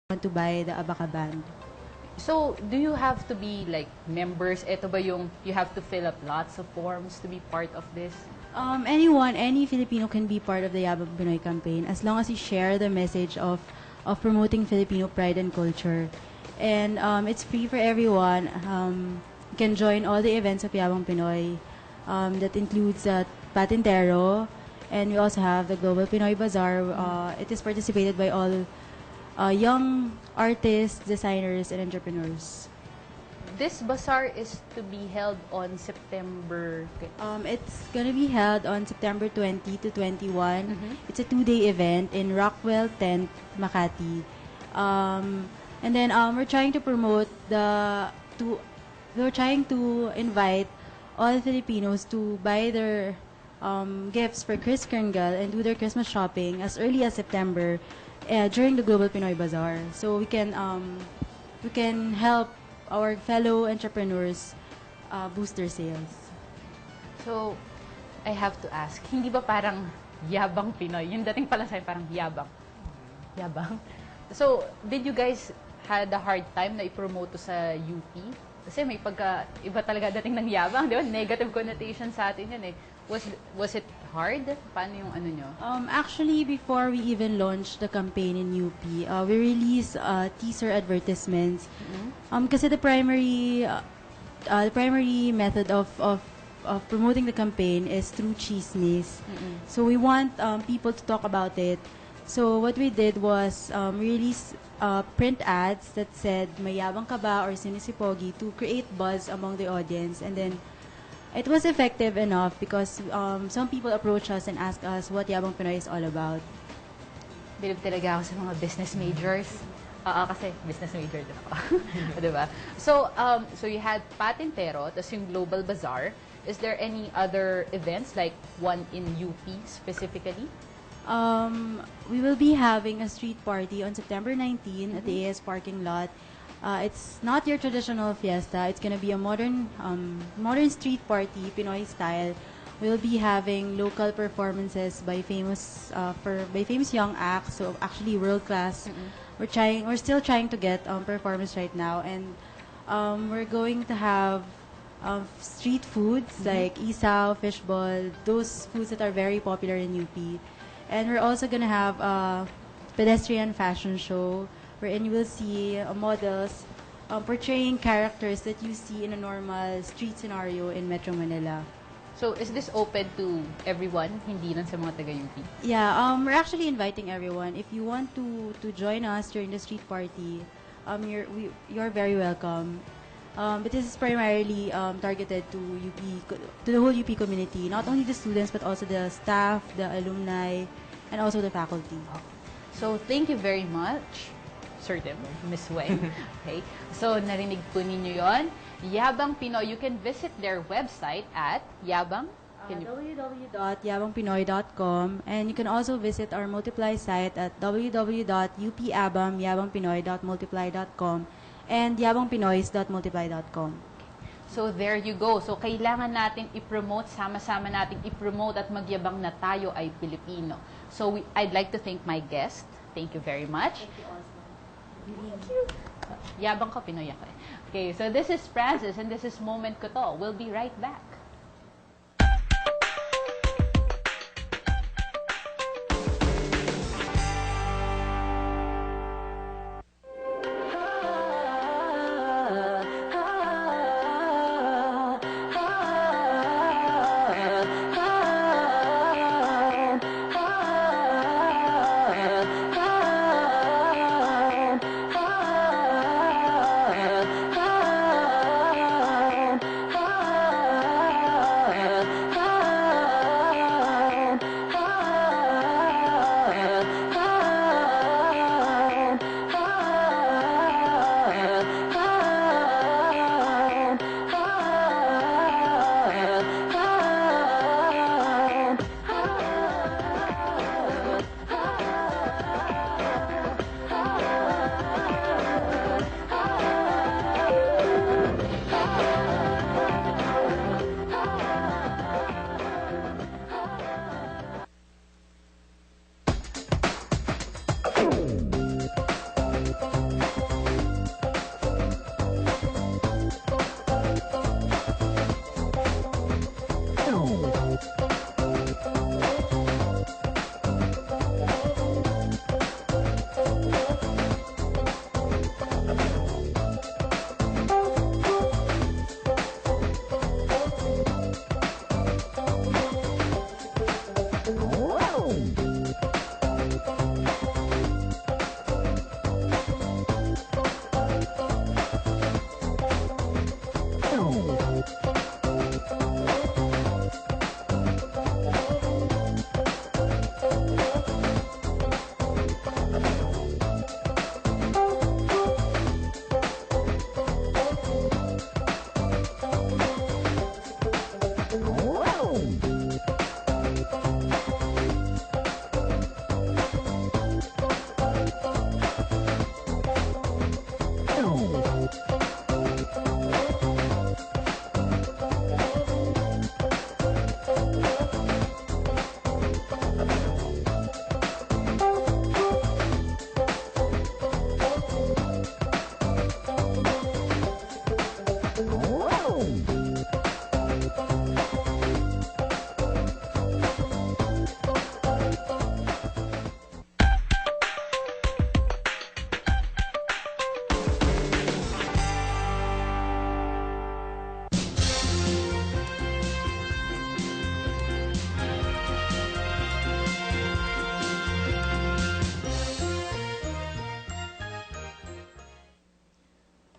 want to buy the Abaca band. So, do you have to be like members? Ito ba yung you have to fill up lots of forms to be part of this? Any Filipino can be part of the Yabang Pinoy campaign as long as you share the message of promoting Filipino pride and culture. And it's free for everyone. You can join all the events of Yabang Pinoy. That includes Patintero, and we also have the Global Pinoy Bazaar. It is participated by all young artists, designers, and entrepreneurs. This bazaar is to be held on September. It's gonna be held on September 20 to 21. It's a 2-day event in Rockwell Tent, Makati. And then we're trying to promote we're trying to invite all Filipinos to buy their gifts for Kris Kringle and do their Christmas shopping as early as September during the Global Pinoy Bazaar. So we can help our fellow entrepreneurs boost their sales. So, I have to ask, hindi ba parang yabang Pinoy? Yung dating pala sa'yo parang yabang. Yabang? So, did you guys had a hard time na i-promote to sa UP? Kasi may iba talaga dating ng yabang, di ba? Negative connotation sa atin yun eh. Was it hard? Paano yung ano nyo? Actually, before we even launched the campaign in UP, we released teaser advertisements. Kasi the primary method of promoting the campaign is through chismis. So we want people to talk about it. So what we did was release print ads that said, "Mayabang ka ba?" or "Sino si Pogi?" to create buzz among the audience. And then it was effective enough because some people approach us and ask us what Yabang Pinoy is all about. Bilib talaga ako sa mga business majors. Kasi business major din ako. Diba? So, so you had Patintero, tapos yung Global Bazaar. Is there any other events, like one in UP specifically? We will be having a street party on September 19 at the AS parking lot. It's not your traditional fiesta. It's gonna be a modern street party, Pinoy style. We'll be having local performances by famous young acts. So actually world class. We're still trying to get performance right now, and we're going to have street foods like isaw, fishball, those foods that are very popular in UP. And we're also gonna have a pedestrian fashion show wherein you will see models portraying characters that you see in a normal street scenario in Metro Manila. So, is this open to everyone, hindi lang sa mga taga-UP? Yeah, we're actually inviting everyone. If you want to join us during the street party, you're very welcome. But this is primarily targeted to to the whole UP community, not only the students but also the staff, the alumni, and also the faculty. So, thank you very much, Sir Tim, Miss Weng. Okay. So, narinig po ninyo yon. Yabang Pinoy, you can visit their website at www.yabangpinoy.com, and you can also visit our Multiply site at www.upabam.yabangpinoy.multiply.com and yabangpinoys.multiply.com. So, there you go. So, kailangan natin i-promote, sama-sama natin i-promote at magyabang na tayo ay Pilipino. So, I'd like to thank my guest. Thank you very much. Thank you also. Thank you. Yabang ka, Pinoy ako eh. Okay, so this is Francis and this is Moment Ko To. We'll be right back.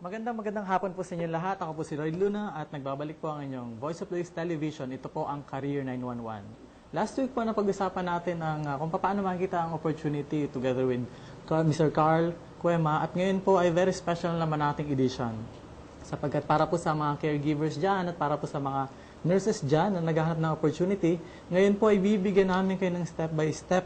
Magandang hapon po sa inyo lahat. Ako po si Lloyd Luna at nagbabalik po ang inyong Voice of Police Television. Ito po ang Career 911. Last week po napag-usapan natin ang kung paano makikita ang opportunity together with Mr. Carl Cuema. At ngayon po ay very special naman nating edition. Sapagkat para po sa mga caregivers dyan at para po sa mga nurses dyan na naghahanap ng opportunity, ngayon po ay bibigyan namin kayo ng step-by-step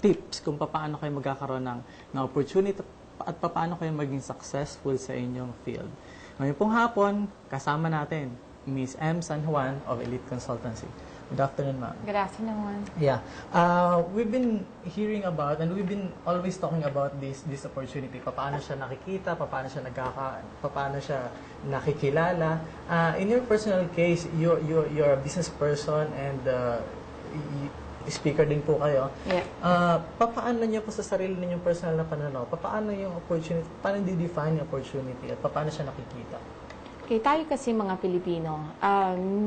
tips kung paano kayo magkakaroon ng opportunity at paano kayo maging successful sa inyong field. Ngayon pong hapon, kasama natin Miss M. San Juan of Elite Consultancy. Good afternoon, ma'am. Good afternoon. Yeah. We've been hearing about and we've been always talking about this opportunity. Paano siya nakikita, paano siya nakikilala. In your personal case, you're a business person and speaker din po kayo. Yeah. Paano niyo po sa sarili ninyong personal na pananaw? Paano yung opportunity? Paano di-define yung opportunity? At paano siya nakikita? Okay, tayo kasi mga Pilipino,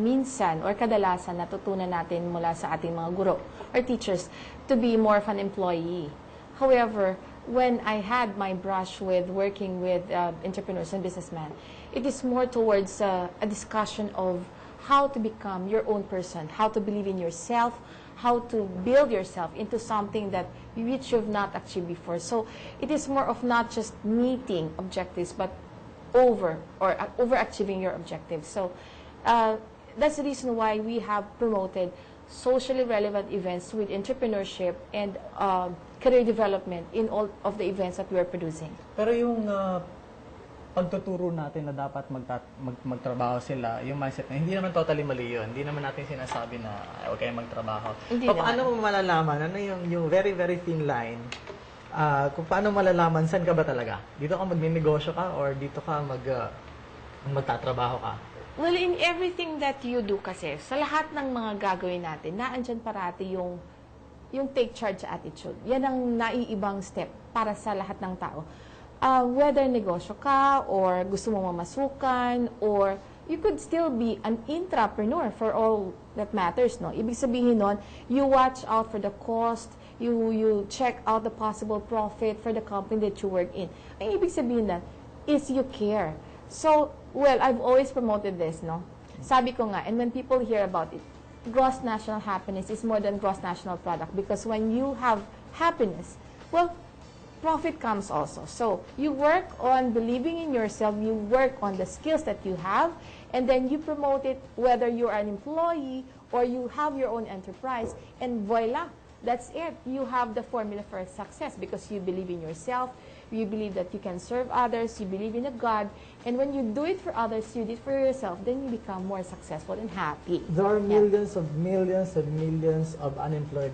minsan or kadalasan natutunan natin mula sa ating mga guro or teachers to be more of an employee. However, when I had my brush with working with entrepreneurs and businessmen, it is more towards a discussion of how to become your own person, how to believe in yourself, how to build yourself into something that which you've not achieved before. So it is more of not just meeting objectives, but overachieving your objectives. So that's the reason why we have promoted socially relevant events with entrepreneurship and career development in all of the events that we are producing. Pero yung pagtuturo natin na dapat magtrabaho sila, yung mindset na hindi naman totally mali yun. Hindi naman natin sinasabi na huwag kayong magtrabaho. Paano mo malalaman? Ano yung very, very thin line? Kung paano malalaman, saan ka ba talaga? Dito ka magninegosyo ka or dito ka magtatrabaho ka? Well, in everything that you do kasi, sa lahat ng mga gagawin natin, naandyan parati yung take charge attitude. Yan ang naiibang step para sa lahat ng tao. Whether negosyo ka, or gusto mo mamasukan, or you could still be an intrapreneur for all that matters, no? Ibig sabihin nun, you watch out for the cost, you check out the possible profit for the company that you work in. Ang ibig sabihin nun is you care. So, well, I've always promoted this, no? Sabi ko nga, and when people hear about it, gross national happiness is more than gross national product because when you have happiness, well, profit comes also. So, you work on believing in yourself, you work on the skills that you have, and then you promote it whether you're an employee or you have your own enterprise, and voila, that's it. You have the formula for success because you believe in yourself, you believe that you can serve others, you believe in a God, and when you do it for others, you do it for yourself, then you become more successful and happy. There are millions of unemployed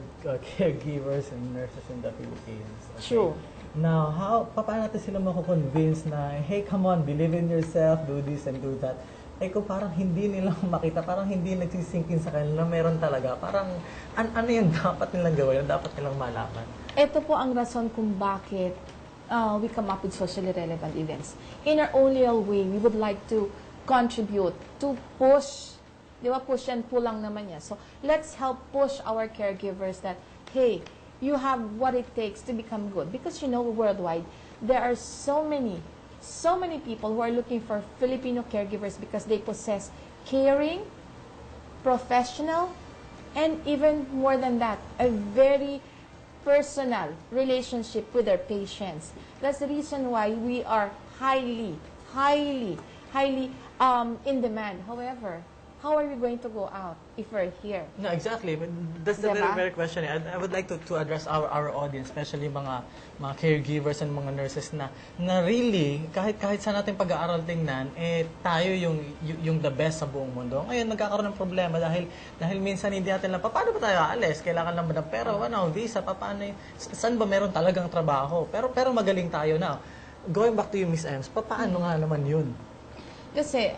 caregivers and nurses in the Philippines. Okay? True. Now, paano natin sila mako-convince na, hey, come on, believe in yourself, do this and do that. Eh kung parang hindi nila makita, parang hindi nagsisinkin sa kanila, meron talaga. Parang, ano yung dapat nilang gawin, dapat nilang malaman? Ito po ang rason kung bakit we come up with socially relevant events. In our own little way, we would like to contribute, to push, di ba, push and pull lang naman yan. So, let's help push our caregivers that, hey, you have what it takes to become good. Because you know, worldwide, there are so many people who are looking for Filipino caregivers because they possess caring, professional, and even more than that, a very personal relationship with their patients. That's the reason why we are highly in demand. However, how are we going to go out if we're here? No, exactly. But that's the Diba? very question. I would like to address our audience, especially mga caregivers and mga nurses na really, kahit sa natin pag-aaral tingnan, tayo yung the best sa buong mundo. Ngayon, nagkakaroon ng problema dahil minsan hindi natin lang, paano ba tayo aalis? Kailangan lang ba ng pera? Visa, paano saan ba meron talagang trabaho? Pero magaling tayo na. Going back to you, Miss Ems, paano nga naman yun? Kasi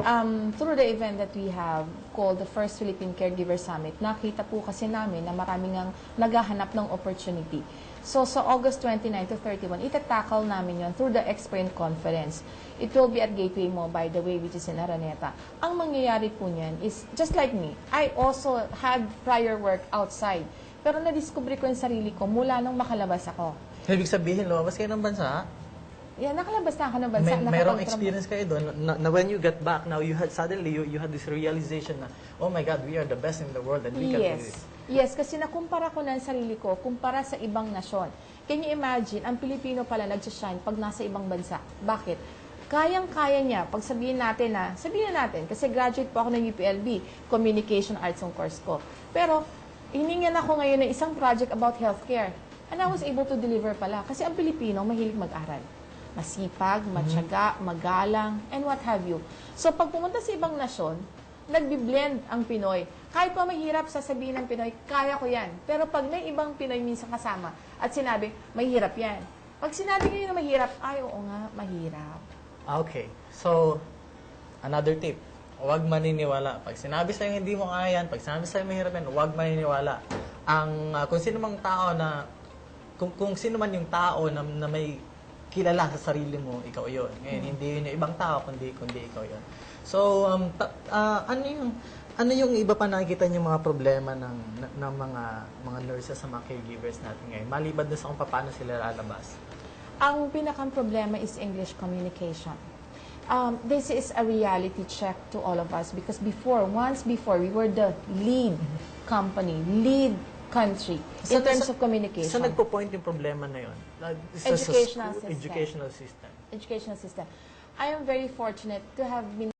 through the event that we have called the First Philippine Caregiver Summit, nakita po kasi namin na maraming ang naghahanap ng opportunity. So, sa August 29 to 31, itatakal namin yon through the Experience Conference. It will be at Gateway Mo, by the way, which is in Araneta. Ang mangyayari po niyan is, just like me, I also had prior work outside. Pero na-discover ko yung sarili ko mula nung makalabas ako. Ibig sabihin, lumabas kayo ng bansa? Yeah, nakalabas na ako ng bansa. Merong experience kayo doon na when you get back, now you had suddenly you had this realization na, oh my God, we are the best in the world and we can do this. Yes, kasi nakumpara ko na ang sarili ko kumpara sa ibang nasyon. Can you imagine, ang Pilipino pala nag-shine pag nasa ibang bansa. Bakit? Kayang-kaya niya, pag sabihin natin, kasi graduate po ako ng UPLB, Communication Arts ang course ko. Pero, hiningan ako ngayon ng isang project about healthcare. And I was able to deliver pala. Kasi ang Pilipino, mahilig mag-aral. Masipag, matyaga, magalang, and what have you. So, pag pumunta sa ibang nasyon, nagbi-blend ang Pinoy. Kahit pa mahirap, sasabihin ng Pinoy, kaya ko yan. Pero pag may ibang Pinoy minsan kasama at sinabi, mahirap yan. Pag sinabi nyo na mahirap, ay, oo nga, mahirap. Okay. So, another tip. Huwag maniniwala. Pag sinabi sa'yo hindi mo kaya yan, pag sinabi sa'yo mahirap yan, huwag maniniwala. Kung sino mang tao na, kung sino man yung tao na may kilala sa sarili mo, ikaw yun. Ngayon, hindi yun yung ibang tao, kundi ikaw yun. So, ano yung iba pa nakikita niyo mga problema ng mga nurses sa mga caregivers natin ngayon? Maliban doon sa kung paano sila lalabas. Ang pinakang problema is English communication. This is a reality check to all of us because once before, we were the lead company, lead country in terms of communication. Saan nagpo-point yung problema na yun? Educational system. Educational system. Educational system. I am very fortunate to have been